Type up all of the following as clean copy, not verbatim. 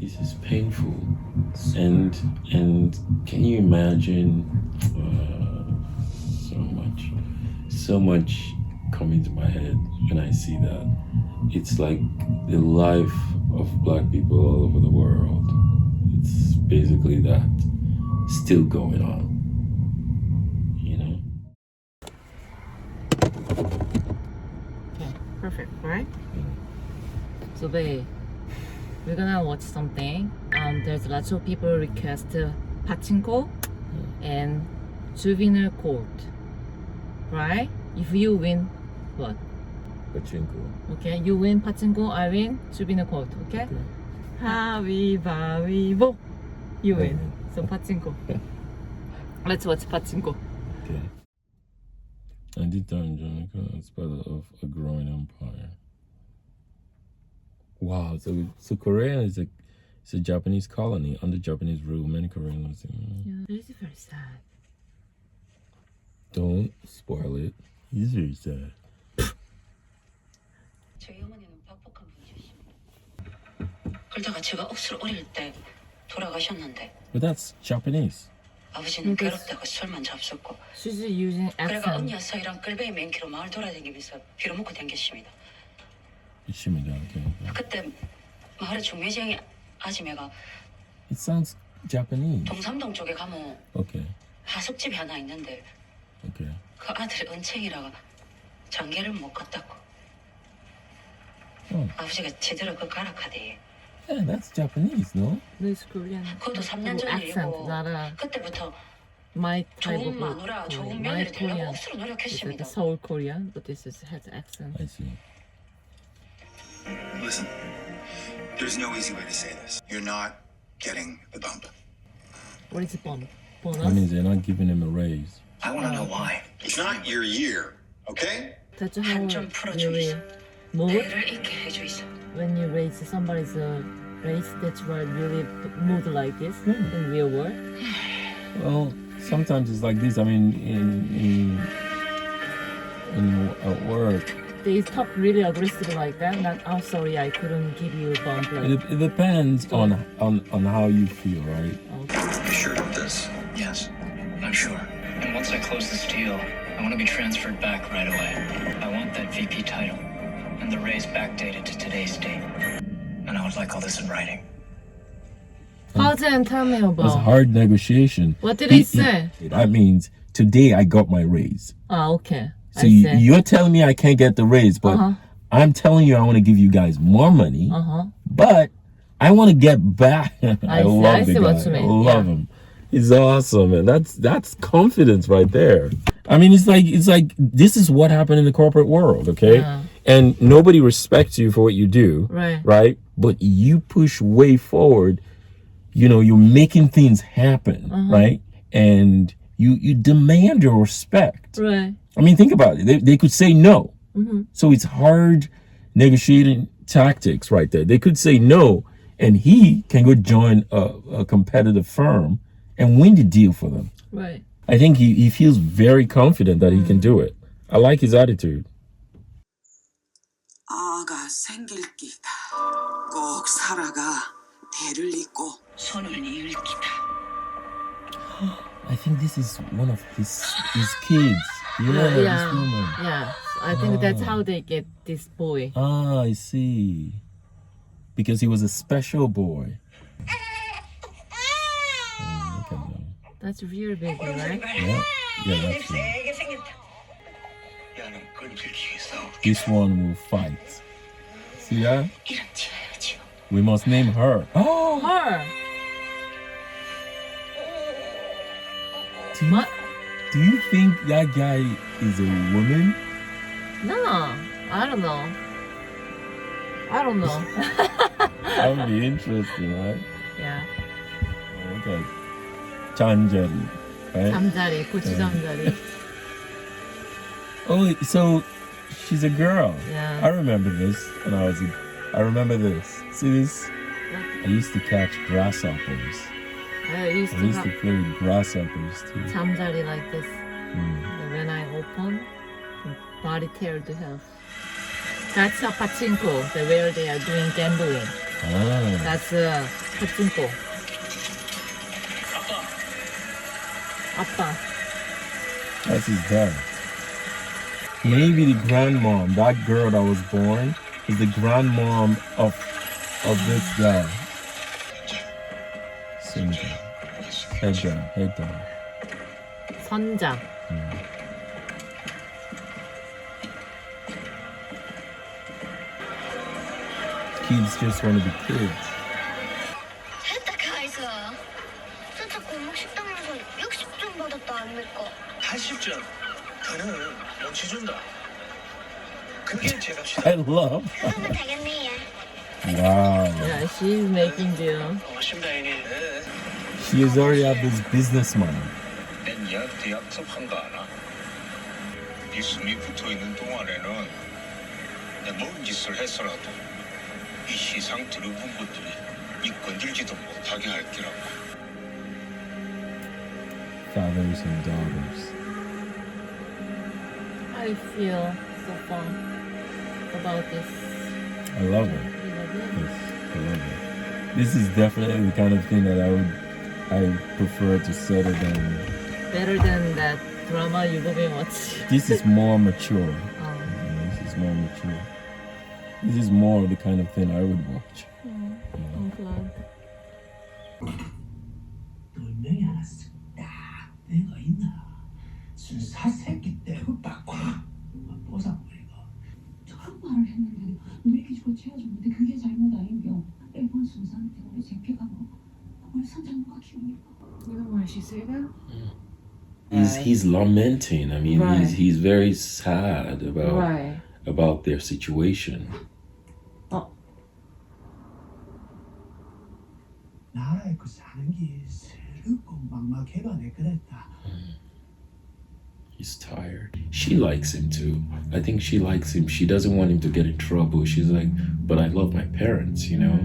This is painful, and can you imagine so much coming to my head when I see that. It's like the life of black people all over the world. It's basically that still going on, you know? Okay, perfect, right? So babe, we're gonna watch something. There's lots of people request Pachinko and juvenile court, right? If you win, what? Pachinko. Okay, you win Pachinko, I win juvenile court. Okay? 가위바위보. You win. So Pachinko. Let's watch Pachinko. Okay. And this time, Jonica is part of a growing empire. Wow, so Korea is a Japanese colony under Japanese rule. Many Koreans. Yeah, this is very sad. Don't spoil it. It's very sad. 저희 어머니는 박복한 분이셨습니다. 그러다가 제가 억수로 어릴 때 돌아가셨는데 But that's Japanese. 아버지는 괴롭다고 술만 잡숫고 She's using 그래가 accent. 언니와 서희랑 끌베이 맨키로 마을 돌아다니면서 빌어먹고 댕겼습니다. Okay. 그때 마을에 중매쟁이 아지매가 It sounds Japanese. 동삼동 쪽에 가면 Okay. 하숙집이 하나 있는데 Okay. 그 아들이 은챙이라가 장계를 못 갔다고 아버지가 제대로 그 가락하대. Yeah, that's Japanese, no? No, it's Korean. 그것도 3년 전 accent, 일이고 not a 그때부터 my type 좋은 of 마누라, 좋은 my 며느리 되려고 Korean. 억수로 It's like 노력했습니다. the Seoul Korean, but this has accent. I see. Listen, there's no easy way to say this. You're not getting the bump. What is it, bonus? That means they're not giving him a raise. I want to know why. It's not your year, okay? That's how 한좀 you 풀어주이소. move 내를 잊게 해주이소. when you raise somebody's race. That's why really move like this in real world. Well, sometimes it's like this. I mean, in work, They talk really aggressive like that. Not, oh, sorry, I couldn't give you a bump. Like, it depends on how you feel, right? You sure about this? Yes, I'm sure. And once I close this deal, I want to be transferred back right away. I want that VP title and the raise backdated to today's date. And I would like all this in writing. Cousin, tell me It's about. hard negotiation. What did he say? That means today I got my raise. Ah, okay. So I see. you're telling me I can't get the raise, but I'm telling you I want to give you guys more money. But I want to get back. I love the see what guy. you mean. I love him. He's awesome, man. That's confidence right there. I mean, it's like this is what happened in the corporate world, okay? Yeah. And nobody respects you for what you do, Right. right? But you push way forward. You know, you're making things happen, right? And you demand your respect. Right. I mean, think about it. They could say no. So it's hard negotiating tactics right there. They could say no, and he can go join a competitive firm and win the deal for them. Right. I think he feels very confident that he can do it. I like his attitude. 아가 생길 기다. 꼭 살아가 대를 잇고 손을 이을 기다. I think this is one of his kids. Yeah, this woman. Yeah. I think that's how they get this boy. Ah, I see. Because he was a special boy. Oh, look at him. That's real baby, right? Yeah, that's right. 세게 생겼다. 야는 끈질기겠어. This one will fight. See that? 이름 지어야지요. We must name her. Oh, Her. do you think that guy is a woman? No, I don't know. That would be interesting, right? Yeah. Okay. Chanjari, right? 잠자리, 고추 잠자리. Oh, so she's a girl. Yeah. I remember this when I remember this. See this? I used to catch grasshoppers. I used I to used to have play with grasshoppers too. 잠자리 like this. Mm. When I open, body tear to hell. That's a pachinko, where they are doing gambling. Ah. That's a pachinko. 아빠. That's his dad. Maybe the grandmom, that girl that was born, is the grandmom of this guy. Sinja. Head down. 선자. Kids just want to be kids. 했다 가이서 진짜 골목 식당에서 60점 받았다 아닙니까? 80점. 저는 명치 준다. 그게 제 값이다. I love. 그러면 되겠네. Wow. Yeah, she's making the. 고맙습니다, 형님. She has already had this business mind. 난 얘한테 약속한 거 알아? 네 숨이 붙어있는 동안에는 내가 뭔 짓을 했어라도 이 시상 들어본 것들이 이 건들지도 못하게 할 거라고. Fathers and daughters. I feel so fun about this. I love it. You love it? Yes, I love it. This is definitely the kind of thing that I prefer to settle down. Better than that drama you've been watching. This is more mature. Oh. This is more mature. This is more the kind of thing I would watch. I'm glad. 분명히 알았어. 딱 내가 있나. 순사 새끼 때 흑박 꽉 보상버리고. 저런 말을 했는데 왜 이렇게 주고 채워줬는데 그게 잘못 아닌겨. 일본 순사한테 우리 쟁피가고 우리 선장님과 키우니까. You know why she say that? He's lamenting. I mean, Right. he's very sad about Right. about their situation. 나라에 그 사는 게 새롭고 막막해가 내 그랬다. He's tired. She likes him too. I think she likes him. She doesn't want him to get in trouble. She's like, but I love my parents, you know?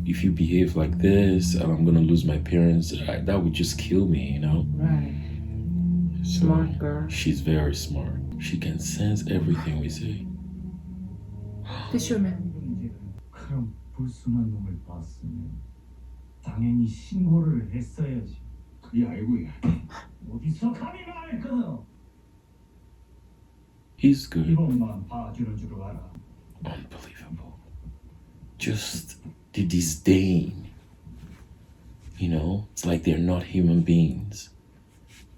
If you behave like this and I'm gonna lose my parents, that would just kill me, you know? Right. So, Smart girl. She's very smart. She can sense everything we say. Fisherman. 이제 그런 불순한 놈을 봤으면 당연히 신고를 했어야지. 그리 알고야. 어디서 감히 말했거든. He's good. 이것만 봐주는 줄 알아. Unbelievable. Just the disdain. You know, it's like they're not human beings.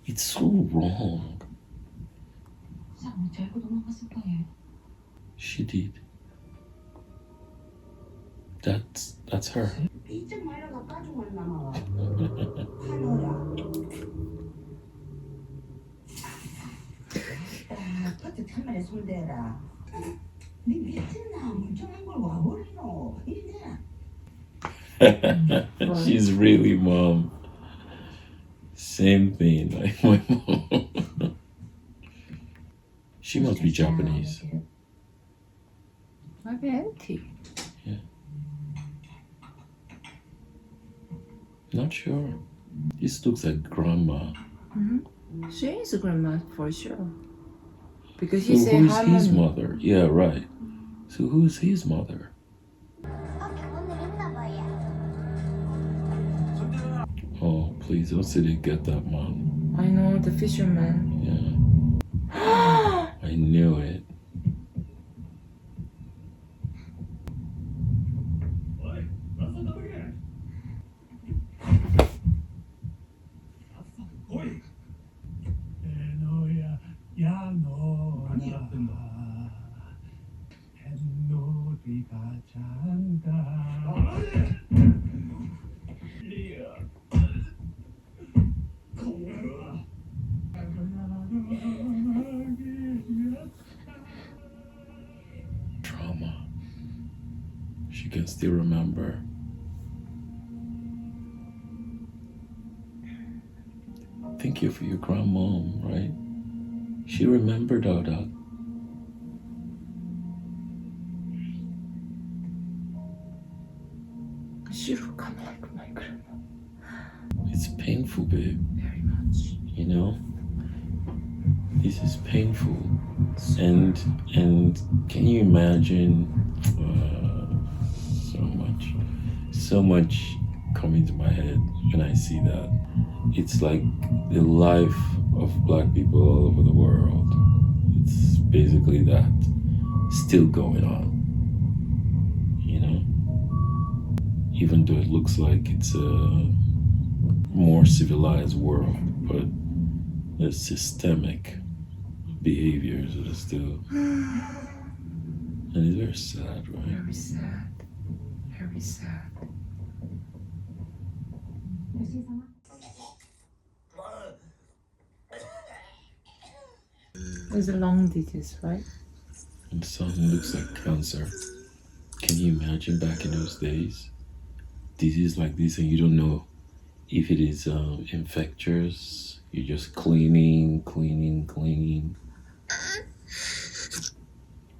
It's so wrong. 쌍을 들고 도망갔을 거예요. She did. That's her. 이제 말려가 가지고 남아. 하노라. 퍼트 참말에 손대라. 네 미친나 멀쩡한 걸 와버리노. 이래. She's really mom. Same thing like my mom. She must be Japanese. Maybe empty. Not sure. This looks like grandma. She is a grandma for sure. Because So he said who's harmony. his mother? Yeah, right. So who's his mother? Oh, please don't say they get that mom. I know the fisherman. Yeah. I knew it. 너야 야너 아니 햇놀이가 잔다. Trauma. She can still remember. Thank you for your grandmom, right? She remembered all that. She look like my grandma. It's painful, babe. Very much. You know? This is painful. And Can you imagine? So much coming to my head when I see that. It's like the life of black people all over the world. It's basically that still going on, you know? Even though it looks like it's a more civilized world, but the systemic behaviors are still, and it's very sad, right? Very sad. Very sad. There's a long digits, right? And something looks like cancer. Can you imagine back in those days? Disease like this, and you don't know if it is infectious. You're just cleaning.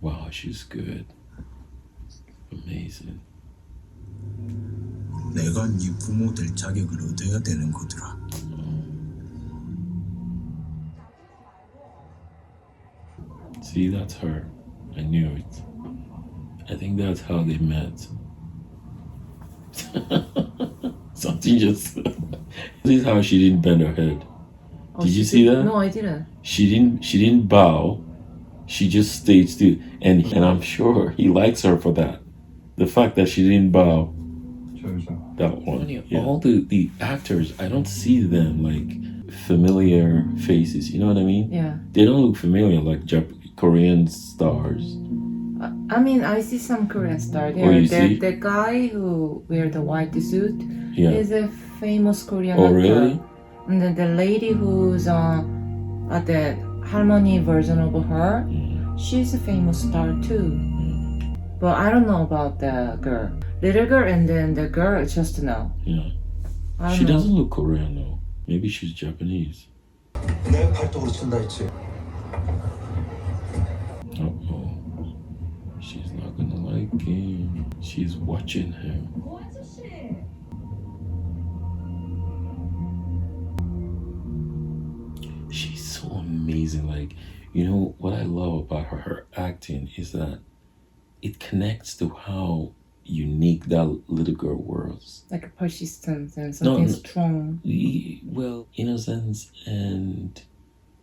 Wow, she's good. Amazing. 내가 네 부모 될 자격을 얻어야 되는 거더라. See, that's her. I knew it. I think that's how they met. Something just. This is how she didn't bend her head. Did you see that? No, I didn't. She didn't bow. She just stayed still, and I'm sure he likes her for that. The fact that she didn't bow. That one. Yeah. All the actors, I don't see them like familiar faces. You know what I mean? Yeah. They don't look familiar like Korean stars. I mean, I see some Korean stars. Oh, you see? The guy who wear the white suit Yeah. is a famous Korean Oh, actor. really? And then the lady who's at the harmony version of her, she's a famous star too. But I don't know about the girl. Little girl and then the girl, just know. Yeah. I She don't know. doesn't look Korean though. Maybe she's Japanese. 내 팔뚝으로 친다 했지. Uh-oh. She's not gonna like him. She's watching him. She's so amazing. Like, you know, what I love about her acting is that it connects to how unique that little girl was. Like a persistence and something strong. Well, innocence and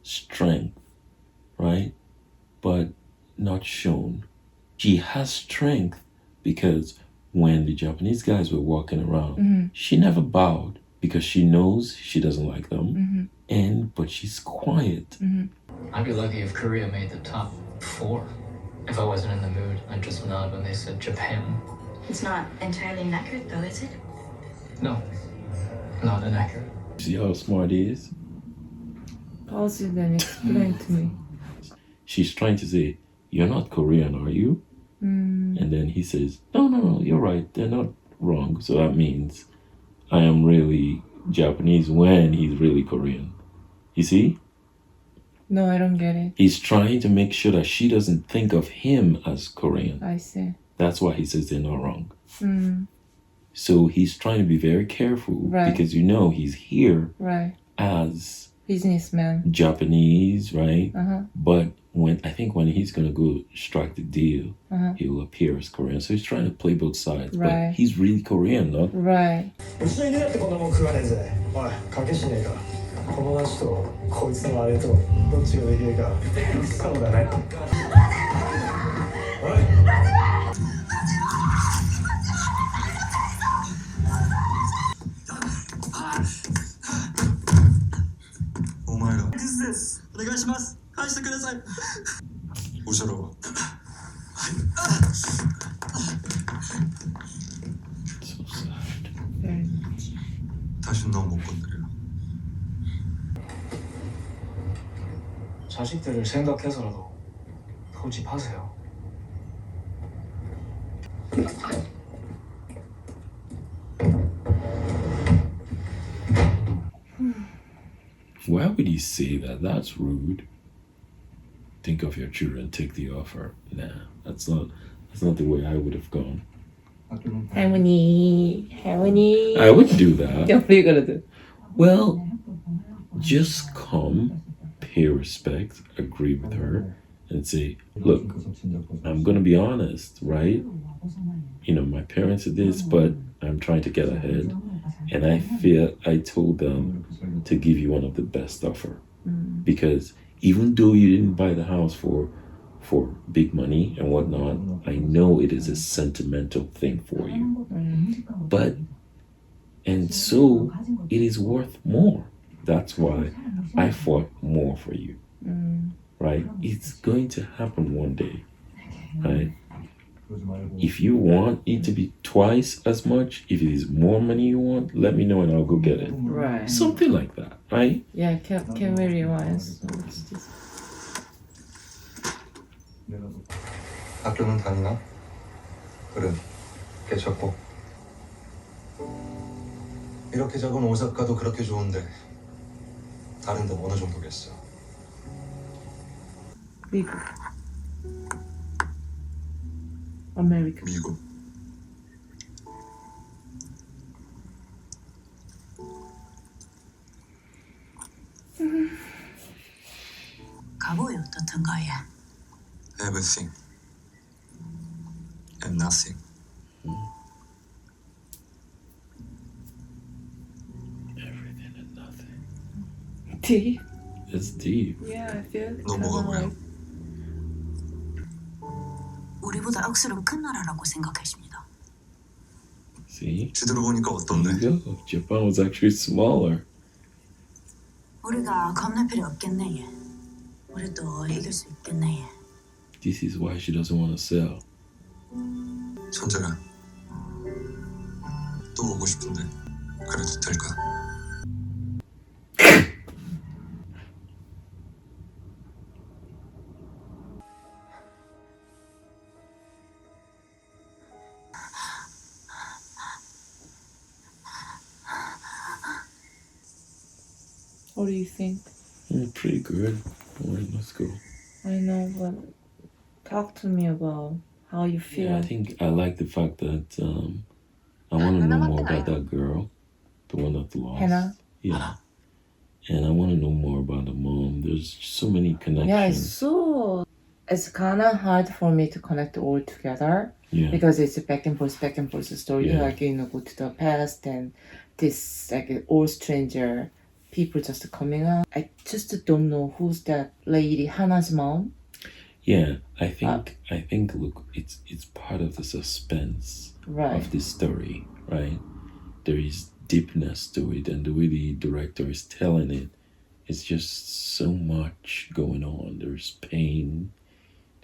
strength, right? But not shown. She has strength because when the Japanese guys were walking around, she never bowed because she knows she doesn't like them. But she's quiet. I'd be lucky if Korea made the top 4. If I wasn't in the mood, I'd just nod when they said Japan. It's not entirely inaccurate, though, is it? No, not inaccurate. See how smart he is? Pause it and explain to me. She's trying to say, "You're not Korean, are you?" And then he says, No, you're right. They're not wrong. So that means I am really Japanese when he's really Korean. You see? No, I don't get it. He's trying to make sure that she doesn't think of him as Korean. I see. That's why he says they're not wrong. So he's trying to be very careful because you know he's here as businessman, Japanese, right? But when he's gonna go strike the deal, he will appear as Korean. So he's trying to play both sides, but he's really Korean, no? Right. うちの犬だってこんなもん食わねえぜ。おい、賭けしねえか。この足とこいつのあれとどっちができるか。そうだね。おい。お前がクズです。お願いします。返してください。おしゃろう。So sad. Very much. 다시 너무 못 건드려. 자식들을 생각해서라도 고집하세요. Why would he say that? That's rude. Think of your children, take the offer. Nah, that's not the way I would have gone. 할머니. I wouldn't do that. What are you gonna do? Well, just come, pay respect, agree with her, and say, look, I'm going to be honest, right? You know, my parents are this, but I'm trying to get ahead. And I feel I told them to give you one of the best offer. Because even though you didn't buy the house for big money and whatnot, I know it is a sentimental thing for you. But, and so it is worth more. That's why I fought more for you. Right? It's going to happen one day. Right? If you want it to be twice as much, if it is more money you want, let me know and I'll go get it. Right. Something like that, right? Yeah, can we rewind? So it's just... 학교는 다니나? 그래, 괜찮고. 이렇게 작은 오사카도 그렇게 좋은데 다른 데는 어느 정도겠어? 미국. 아메리카. 미국. 가보요, 어떻던가요? Everything and nothing. Everything and nothing. Deep. It's deep. Yeah, I feel 너 뭐가 뭐야? 우리보다 억수로 큰 나라라고 생각했습니다. See? 지도로 보니까 어떤데? There you go. Japan was actually smaller. 우리가 겁낼 필요 없겠네. 우리도 이길 수 있겠네. This is why she doesn't want to sell. 천재가 또 오고 싶은데 그래도 될까? What do you think? Pretty good. Alright, let's go. I know, but talk to me about how you feel. Yeah, I think I like the fact that I want to know more about that girl, the one that lost. Hannah? Yeah. And I want to know more about the mom. There's so many connections. Yeah, it's kind of hard for me to connect all together. Yeah. Because it's a back and forth story. Yeah. Like, you know, go to the past and this, like, all stranger people just coming out. I just don't know who's that lady, Hannah's mom. Yeah, I think look, it's part of the suspense of this story, right? There is deepness to it, and the way the director is telling it, it's just so much going on. There's pain,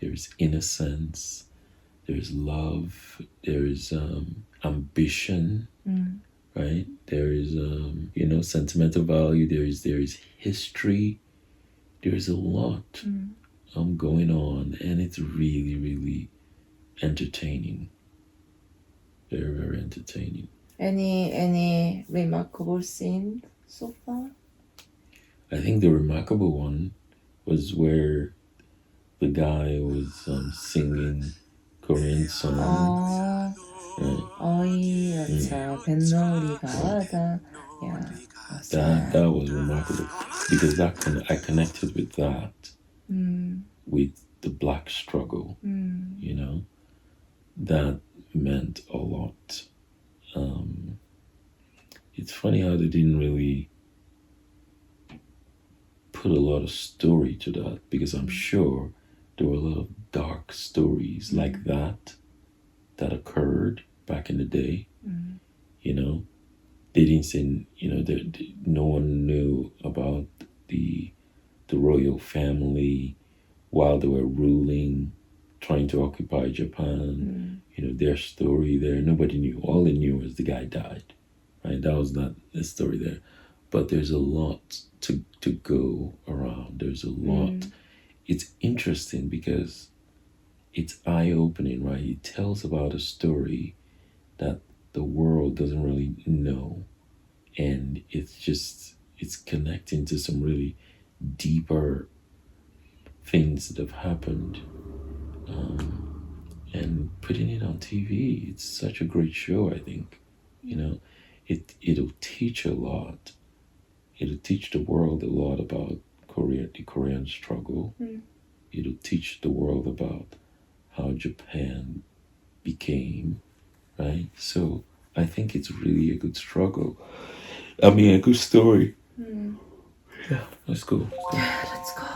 there's innocence, there's love, there's ambition, right? There is sentimental value, there is history, there's a lot going on, and it's really, really entertaining. Very, very entertaining. Any remarkable scene so far? I think the remarkable one was where the guy was singing Korean song. That was remarkable because I connected with that, with the black struggle. You know, that meant a lot. It's funny how they didn't really put a lot of story to that, because I'm sure there were a lot of dark stories like that occurred back in the day. You know, they didn't say, no one knew about the royal family while they were ruling, trying to occupy Japan. Their story there, nobody knew. All they knew was the guy died, right? That was not the story there. But there's a lot to go around. There's a lot. It's interesting because it's eye-opening, right? It tells about a story that the world doesn't really know. And it's connecting to some really deeper things that have happened. And putting it on TV, it's such a great show, I think. It'll teach a lot. It'll teach the world a lot about Korea, the Korean struggle. it'll teach the world about how Japan became, right? So I think it's really a good struggle. I mean, a good story. Yeah, let's go. Let's go.